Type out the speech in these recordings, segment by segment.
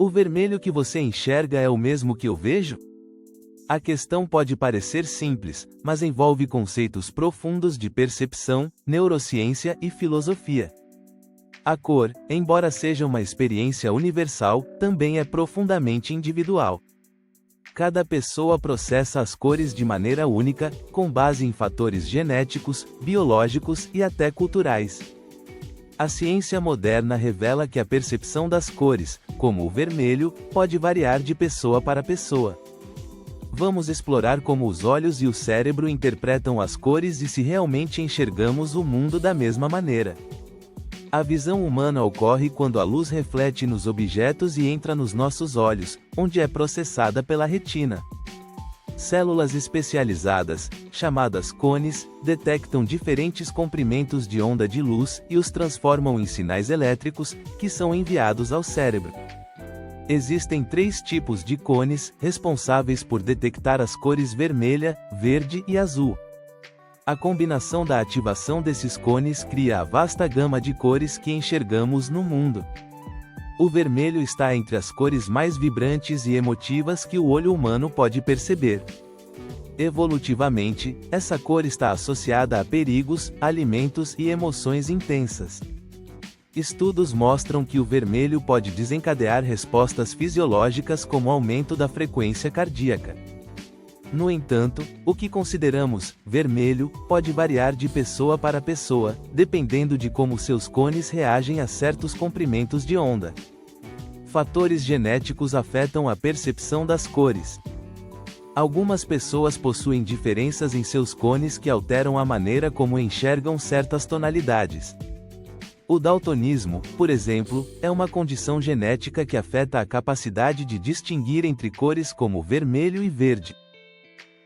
O vermelho que você enxerga é o mesmo que eu vejo? A questão pode parecer simples, mas envolve conceitos profundos de percepção, neurociência e filosofia. A cor, embora seja uma experiência universal, também é profundamente individual. Cada pessoa processa as cores de maneira única, com base em fatores genéticos, biológicos e até culturais. A ciência moderna revela que a percepção das cores, como o vermelho, pode variar de pessoa para pessoa. Vamos explorar como os olhos e o cérebro interpretam as cores e se realmente enxergamos o mundo da mesma maneira. A visão humana ocorre quando a luz reflete nos objetos e entra nos nossos olhos, onde é processada pela retina. Células especializadas, chamadas cones, detectam diferentes comprimentos de onda de luz e os transformam em sinais elétricos, que são enviados ao cérebro. Existem 3 tipos de cones, responsáveis por detectar as cores vermelha, verde e azul. A combinação da ativação desses cones cria a vasta gama de cores que enxergamos no mundo. O vermelho está entre as cores mais vibrantes e emotivas que o olho humano pode perceber. Evolutivamente, essa cor está associada a perigos, alimentos e emoções intensas. Estudos mostram que o vermelho pode desencadear respostas fisiológicas como aumento da frequência cardíaca. No entanto, o que consideramos vermelho pode variar de pessoa para pessoa, dependendo de como seus cones reagem a certos comprimentos de onda. Fatores genéticos afetam a percepção das cores. Algumas pessoas possuem diferenças em seus cones que alteram a maneira como enxergam certas tonalidades. O daltonismo, por exemplo, é uma condição genética que afeta a capacidade de distinguir entre cores como vermelho e verde.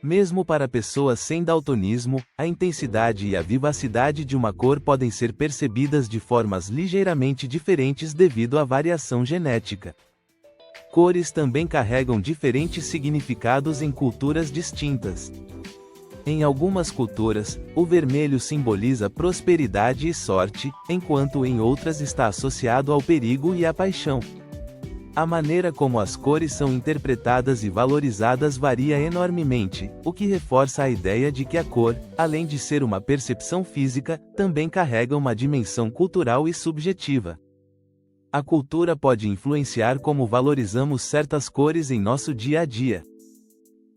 Mesmo para pessoas sem daltonismo, a intensidade e a vivacidade de uma cor podem ser percebidas de formas ligeiramente diferentes devido à variação genética. Cores também carregam diferentes significados em culturas distintas. Em algumas culturas, o vermelho simboliza prosperidade e sorte, enquanto em outras está associado ao perigo e à paixão. A maneira como as cores são interpretadas e valorizadas varia enormemente, o que reforça a ideia de que a cor, além de ser uma percepção física, também carrega uma dimensão cultural e subjetiva. A cultura pode influenciar como valorizamos certas cores em nosso dia a dia.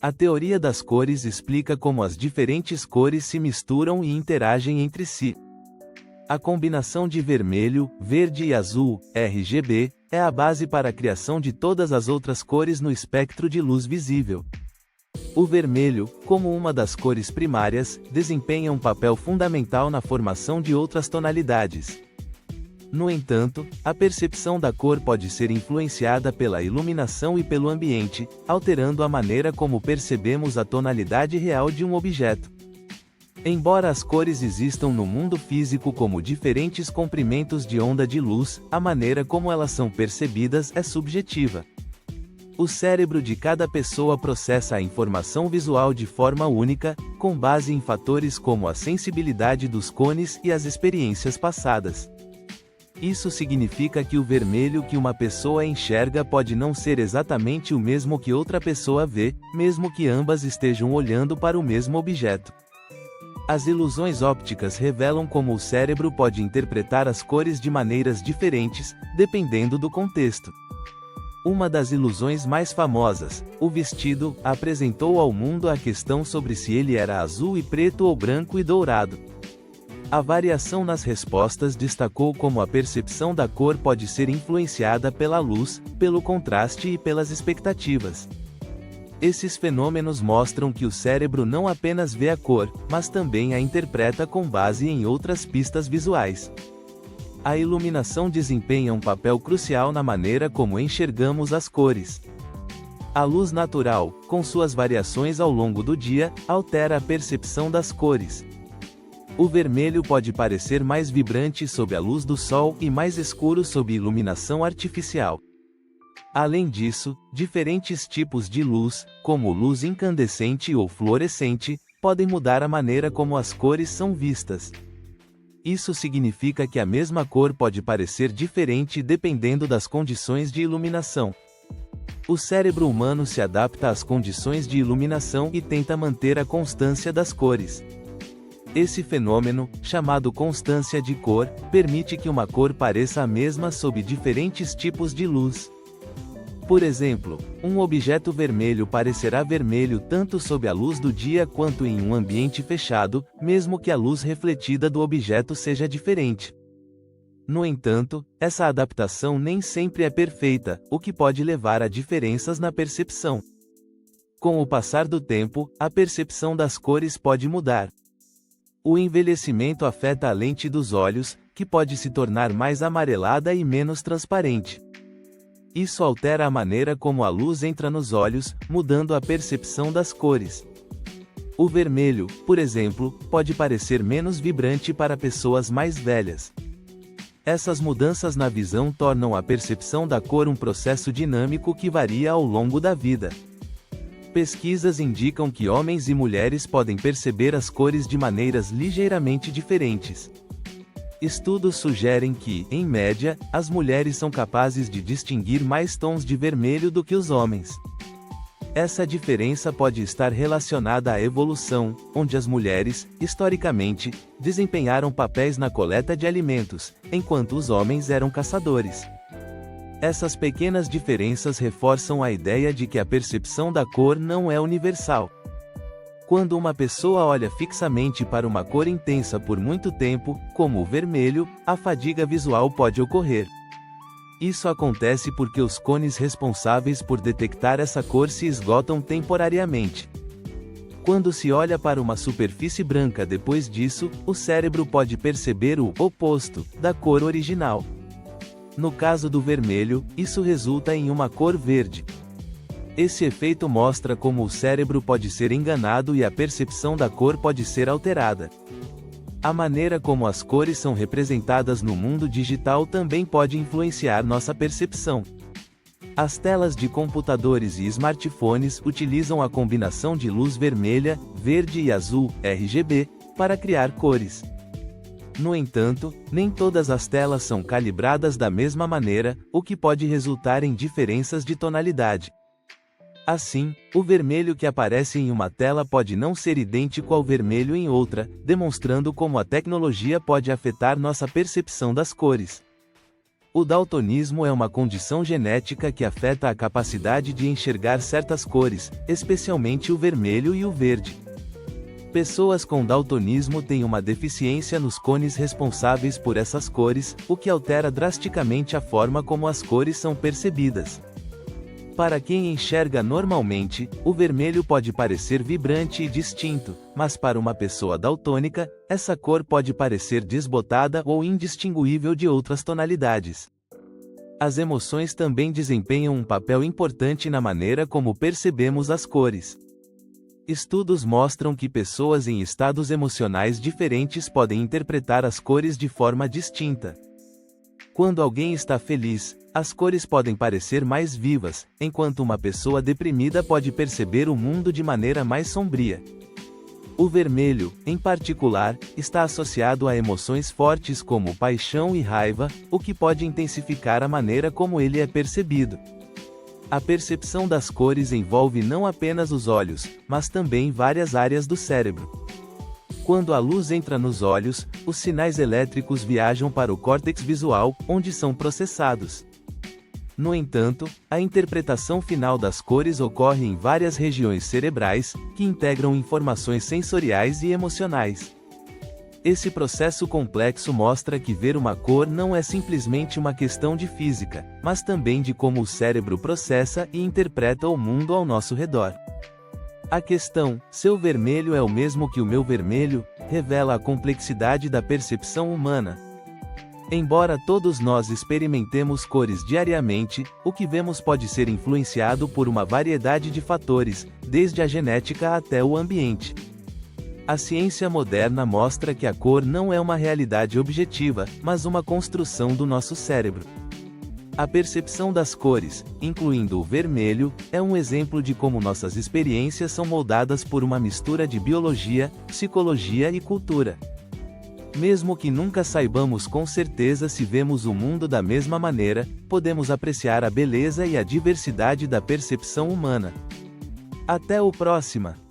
A teoria das cores explica como as diferentes cores se misturam e interagem entre si. A combinação de vermelho, verde e azul, RGB, é a base para a criação de todas as outras cores no espectro de luz visível. O vermelho, como uma das cores primárias, desempenha um papel fundamental na formação de outras tonalidades. No entanto, a percepção da cor pode ser influenciada pela iluminação e pelo ambiente, alterando a maneira como percebemos a tonalidade real de um objeto. Embora as cores existam no mundo físico como diferentes comprimentos de onda de luz, a maneira como elas são percebidas é subjetiva. O cérebro de cada pessoa processa a informação visual de forma única, com base em fatores como a sensibilidade dos cones e as experiências passadas. Isso significa que o vermelho que uma pessoa enxerga pode não ser exatamente o mesmo que outra pessoa vê, mesmo que ambas estejam olhando para o mesmo objeto. As ilusões ópticas revelam como o cérebro pode interpretar as cores de maneiras diferentes, dependendo do contexto. Uma das ilusões mais famosas, o vestido, apresentou ao mundo a questão sobre se ele era azul e preto ou branco e dourado. A variação nas respostas destacou como a percepção da cor pode ser influenciada pela luz, pelo contraste e pelas expectativas. Esses fenômenos mostram que o cérebro não apenas vê a cor, mas também a interpreta com base em outras pistas visuais. A iluminação desempenha um papel crucial na maneira como enxergamos as cores. A luz natural, com suas variações ao longo do dia, altera a percepção das cores. O vermelho pode parecer mais vibrante sob a luz do sol e mais escuro sob iluminação artificial. Além disso, diferentes tipos de luz, como luz incandescente ou fluorescente, podem mudar a maneira como as cores são vistas. Isso significa que a mesma cor pode parecer diferente dependendo das condições de iluminação. O cérebro humano se adapta às condições de iluminação e tenta manter a constância das cores. Esse fenômeno, chamado constância de cor, permite que uma cor pareça a mesma sob diferentes tipos de luz. Por exemplo, um objeto vermelho parecerá vermelho tanto sob a luz do dia quanto em um ambiente fechado, mesmo que a luz refletida do objeto seja diferente. No entanto, essa adaptação nem sempre é perfeita, o que pode levar a diferenças na percepção. Com o passar do tempo, a percepção das cores pode mudar. O envelhecimento afeta a lente dos olhos, que pode se tornar mais amarelada e menos transparente. Isso altera a maneira como a luz entra nos olhos, mudando a percepção das cores. O vermelho, por exemplo, pode parecer menos vibrante para pessoas mais velhas. Essas mudanças na visão tornam a percepção da cor um processo dinâmico que varia ao longo da vida. Pesquisas indicam que homens e mulheres podem perceber as cores de maneiras ligeiramente diferentes. Estudos sugerem que, em média, as mulheres são capazes de distinguir mais tons de vermelho do que os homens. Essa diferença pode estar relacionada à evolução, onde as mulheres, historicamente, desempenharam papéis na coleta de alimentos, enquanto os homens eram caçadores. Essas pequenas diferenças reforçam a ideia de que a percepção da cor não é universal. Quando uma pessoa olha fixamente para uma cor intensa por muito tempo, como o vermelho, a fadiga visual pode ocorrer. Isso acontece porque os cones responsáveis por detectar essa cor se esgotam temporariamente. Quando se olha para uma superfície branca depois disso, o cérebro pode perceber o oposto da cor original. No caso do vermelho, isso resulta em uma cor verde. Esse efeito mostra como o cérebro pode ser enganado e a percepção da cor pode ser alterada. A maneira como as cores são representadas no mundo digital também pode influenciar nossa percepção. As telas de computadores e smartphones utilizam a combinação de luz vermelha, verde e azul, RGB, para criar cores. No entanto, nem todas as telas são calibradas da mesma maneira, o que pode resultar em diferenças de tonalidade. Assim, o vermelho que aparece em uma tela pode não ser idêntico ao vermelho em outra, demonstrando como a tecnologia pode afetar nossa percepção das cores. O daltonismo é uma condição genética que afeta a capacidade de enxergar certas cores, especialmente o vermelho e o verde. Pessoas com daltonismo têm uma deficiência nos cones responsáveis por essas cores, o que altera drasticamente a forma como as cores são percebidas. Para quem enxerga normalmente, o vermelho pode parecer vibrante e distinto, mas para uma pessoa daltônica, essa cor pode parecer desbotada ou indistinguível de outras tonalidades. As emoções também desempenham um papel importante na maneira como percebemos as cores. Estudos mostram que pessoas em estados emocionais diferentes podem interpretar as cores de forma distinta. Quando alguém está feliz, as cores podem parecer mais vivas, enquanto uma pessoa deprimida pode perceber o mundo de maneira mais sombria. O vermelho, em particular, está associado a emoções fortes como paixão e raiva, o que pode intensificar a maneira como ele é percebido. A percepção das cores envolve não apenas os olhos, mas também várias áreas do cérebro. Quando a luz entra nos olhos, os sinais elétricos viajam para o córtex visual, onde são processados. No entanto, a interpretação final das cores ocorre em várias regiões cerebrais, que integram informações sensoriais e emocionais. Esse processo complexo mostra que ver uma cor não é simplesmente uma questão de física, mas também de como o cérebro processa e interpreta o mundo ao nosso redor. A questão, seu vermelho é o mesmo que o meu vermelho, revela a complexidade da percepção humana. Embora todos nós experimentemos cores diariamente, o que vemos pode ser influenciado por uma variedade de fatores, desde a genética até o ambiente. A ciência moderna mostra que a cor não é uma realidade objetiva, mas uma construção do nosso cérebro. A percepção das cores, incluindo o vermelho, é um exemplo de como nossas experiências são moldadas por uma mistura de biologia, psicologia e cultura. Mesmo que nunca saibamos com certeza se vemos o mundo da mesma maneira, podemos apreciar a beleza e a diversidade da percepção humana. Até o próximo!